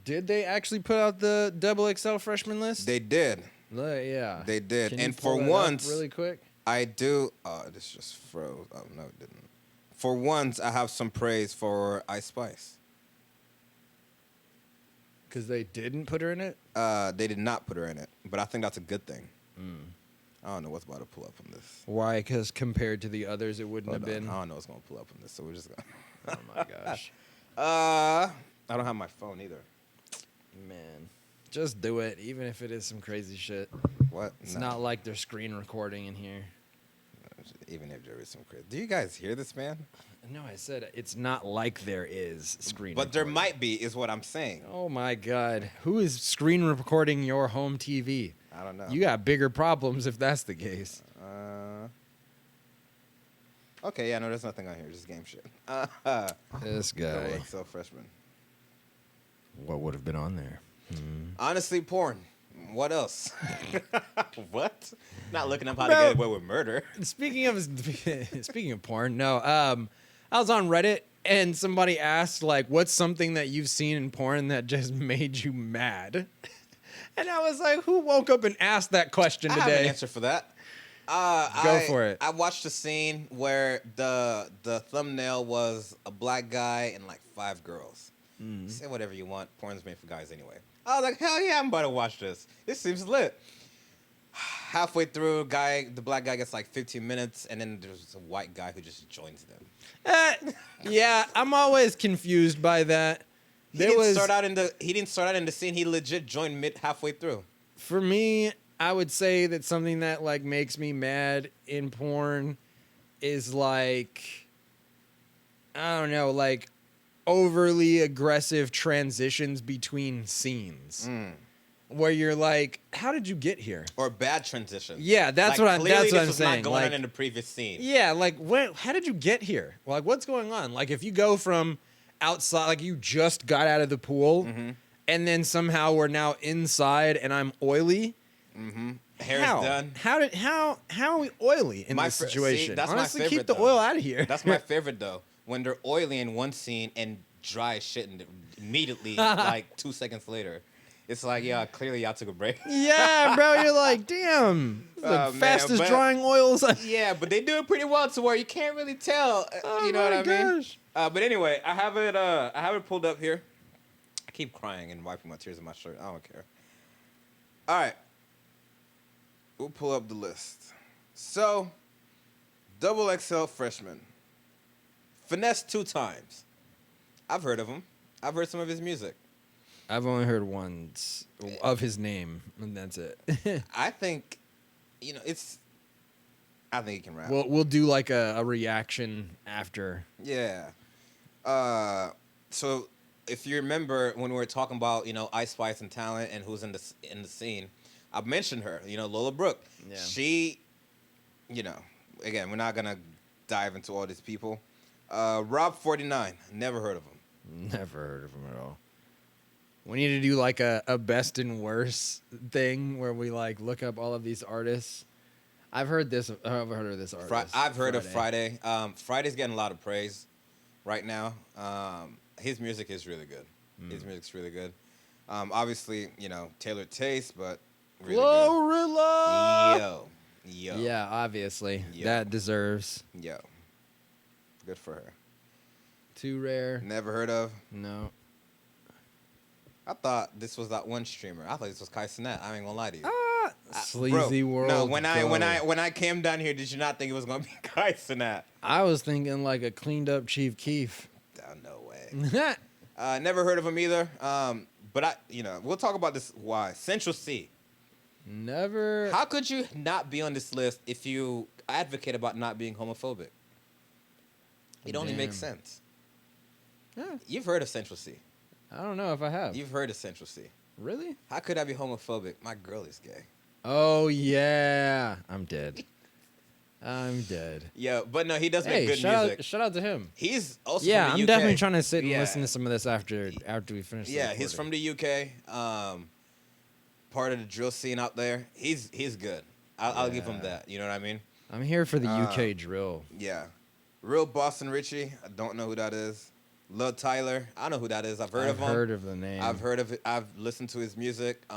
Did they actually put out the XXL freshman list? They did. Yeah. They did. Can you And pull for that up once, really quick. I do. Oh, this just froze. Oh, no, it didn't. For once, I have some praise for Ice Spice. Because they didn't put her in it? They did not put her in it, but I think that's a good thing. I don't know what's about to pull up on this. Why? Because compared to the others, it wouldn't Hold have on. been. I don't know what's going to pull up on this, so we're just going to... Oh, my gosh. I don't have my phone either. Man. Just do it, even if it is some crazy shit. What? It's No. not like they're screen recording in here. Even if there is some crazy... Do you guys hear this, man? No, I said it's not like there is screen But there recording. might be, is what I'm saying. Oh, my God. Who is screen recording your home TV? I don't know. You got bigger problems if that's the case. Okay, yeah, no, there's nothing on here. Just game shit. This guy. XXL freshman. What would have been on there? Honestly, porn. What else? What? Not looking up how Bro. to get away with murder. Speaking of porn, no. I was on Reddit and somebody asked like, "What's something that you've seen in porn that just made you mad?" And I was like, "Who woke up and asked that question I have an today?" answer for that. Go for it. I watched a scene where the thumbnail was a black guy and like 5 girls. Say whatever you want. Porn's made for guys anyway. I was like, hell yeah, I'm about to watch this. This seems lit. Halfway through, the black guy gets like 15 minutes, and then there's a white guy who just joins them. Yeah, I'm always confused by that. He didn't start out in the scene. He legit joined halfway through. For me, I would say that something that like makes me mad in porn is like, I don't know, like overly aggressive transitions between scenes where you're like, how did you get here? Or bad transitions. Yeah, that's like, what I'm clearly saying. This was not going on in the previous scene. Yeah, like how did you get here? Like what's going on? Like if you go from outside, like you just got out of the pool and then somehow we're now inside and I'm oily. Hair's done. How are we oily in this situation? See, that's Honestly, my favorite, keep the though. oil out of here. That's my favorite though. When they're oily in one scene and dry as shit immediately, like 2 seconds later. It's like, yeah, clearly y'all took a break. Yeah, bro, you're like, damn, the fastest drying oils. Yeah, but they do it pretty well to where you can't really tell. You know what I mean? But anyway, I have it pulled up here. I keep crying and wiping my tears in my shirt. I don't care. All right. We'll pull up the list. So, XXL freshman. Finesse 2 times. I've heard of him. I've heard some of his music. I've only heard once of his name, and that's it. I think, I think he can rap. We'll do like a reaction after. Yeah. So if you remember when we were talking about, Ice Spice and talent and who's in the scene, I mentioned her, Lola Brooke. Yeah. She, again, we're not going to dive into all these people. Rob 49, never heard of him. Never heard of him at all. We need to do like a best and worst thing where we like look up all of these artists. I've heard of this artist. I've heard of Friday. Friday's getting a lot of praise right now. His music is really good. His music's really good. Obviously, tailored taste, but really Glorilla! good. Yo. Yeah, obviously. Yo. That deserves. Yo. Good for her. Too rare. Never heard of. No. I thought this was that one streamer. I thought this was Kai Cenat. I ain't gonna lie to you. Sleazy world. No, when I came down here, did you not think it was gonna be Kai Cenat? I was thinking like a cleaned up Chief Keef. No way. Never heard of him either. But we'll talk about this. Why? Central C. Never. How could you not be on this list if you advocate about not being homophobic? It only makes sense. Yeah. You've heard of Central C. I don't know if I have. You've heard of Central C. Really? How could I be homophobic? My girl is gay. Oh, yeah. I'm dead. I'm dead. Yeah, but no, he does make good music. Shout out to him. He's also yeah, from the I'm UK. definitely trying to sit and listen to some of this after we finish. Yeah, he's from the UK. Part of the drill scene out there. He's good. I'll give him that. You know what I mean? I'm here for the UK drill. Yeah. Real Boston Richie. I don't know who that is. Lil Tyler. I don't know who that is. I've heard of him. I've heard of the name. I've heard of it. I've listened to his music. It's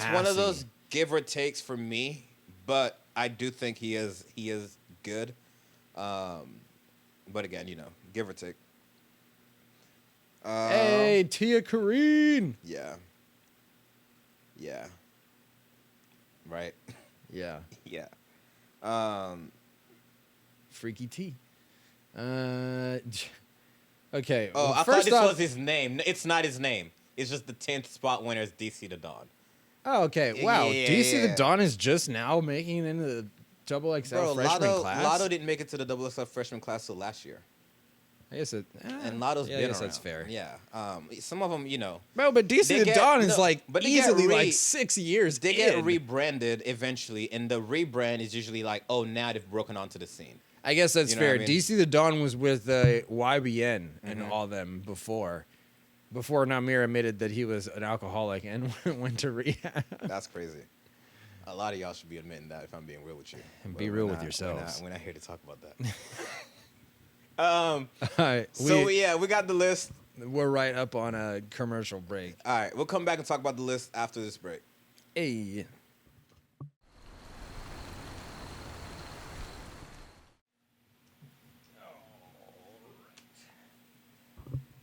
one of those give or takes for me, but I do think he is good. But again, give or take. Hey, Tia Kareen. Yeah. Yeah. Right. Yeah. Yeah. Freaky T. Okay. Oh, well, I thought first this off, was his name. It's not his name. It's just the 10th spot winner is DC the Dawn. Oh, okay. Wow. Yeah. DC the Dawn is just now making it into the XXL freshman class. Lotto didn't make it to the XXL freshman class till last year. I guess it. And Lotto's been around. That's fair. Yeah. Some of them, Bro, but DC the Dawn is but easily like 6 years. They get rebranded eventually, and the rebrand is usually like, oh, now they've broken onto the scene. I guess that's fair. I mean? DC the Dawn was with YBN and all them before Namir admitted that he was an alcoholic and went to rehab. That's crazy. A lot of y'all should be admitting that if I'm being real with you. And be real with yourselves. We're not here to talk about that. All right. We got the list. We're right up on a commercial break. All right, we'll come back and talk about the list after this break. Hey.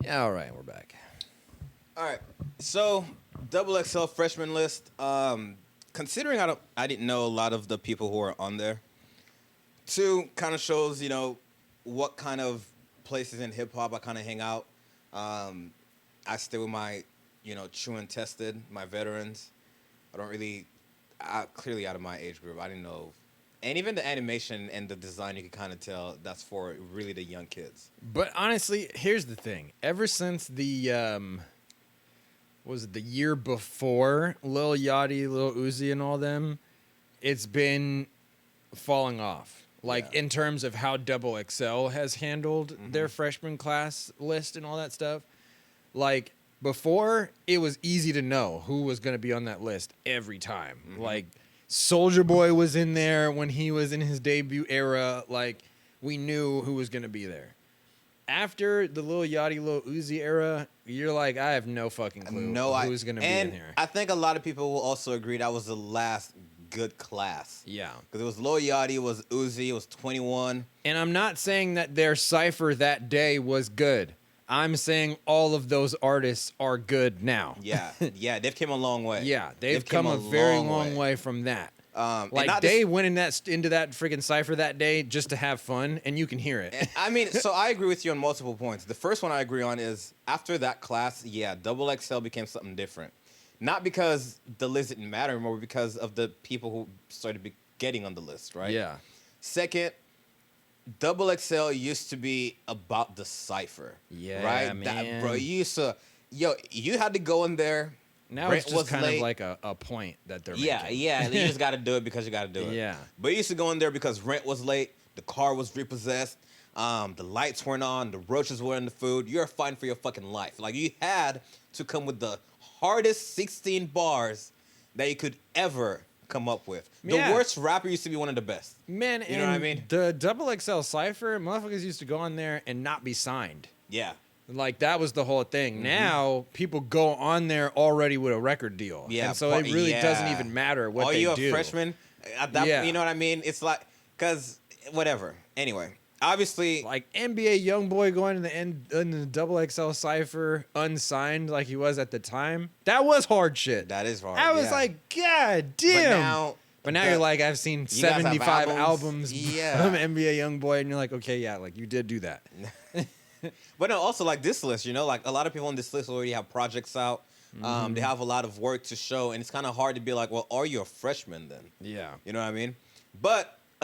Yeah, all right, we're back. All right, so XXL freshman list. Considering I didn't know a lot of the people who are on there. 2, kind of shows what kind of places in hip hop I kind of hang out. I stay with my true and tested, my veterans. I don't really, clearly out of my age group. I didn't know. And even the animation and the design, you can kind of tell that's for really the young kids. But honestly, here's the thing. Ever since the, was it the year before Lil Yachty, Lil Uzi, and all them, it's been falling off. In terms of how XXL has handled their freshman class list and all that stuff. Before, it was easy to know who was going to be on that list every time. Soulja Boy was in there when he was in his debut era. We knew who was going to be there. After the Lil Yachty, Lil Uzi era, you're like, I have no fucking clue who's going to be in here. I think a lot of people will also agree that was the last good class. Yeah. Because it was Lil Yachty, it was Uzi, it was 21. And I'm not saying that their cypher that day was good. I'm saying all of those artists are good now. Yeah, they've come a long way. Yeah, they've come a very long way from that. They went into that freaking cypher that day just to have fun, and you can hear it. I mean, so I agree with you on multiple points. The first one I agree on is after that class, XXL became something different. Not because the list didn't matter anymore, but because of the people who started getting on the list, right? Yeah. Second, XXL used to be about the cypher. Yeah, right? man. Bro, you used to, you had to go in there. Now it's just kind of like a point that they're making. Yeah. You just got to do it because you got to do it. Yeah. But you used to go in there because rent was late, the car was repossessed, the lights weren't on, the roaches were in the food. You're fighting for your fucking life. You had to come with the hardest 16 bars that you could ever come up with. The worst rapper used to be one of the best. Man, you know what I mean? The XXL cypher, motherfuckers used to go on there and not be signed. Yeah. That was the whole thing. Now, people go on there already with a record deal. Yeah. And so it really doesn't even matter what they do. Are you a freshman? You know what I mean? It's because, whatever. Anyway, obviously. NBA YoungBoy going in the XXL cypher unsigned like he was at the time. That was hard shit. That is hard. I was like, God damn. But now you're like, I've seen 75 albums from NBA YoungBoy, and you're like, okay, you did do that. But no, also this list, a lot of people on this list already have projects out. They have a lot of work to show, and it's kind of hard to be like, well, are you a freshman then? Yeah. You know what I mean? But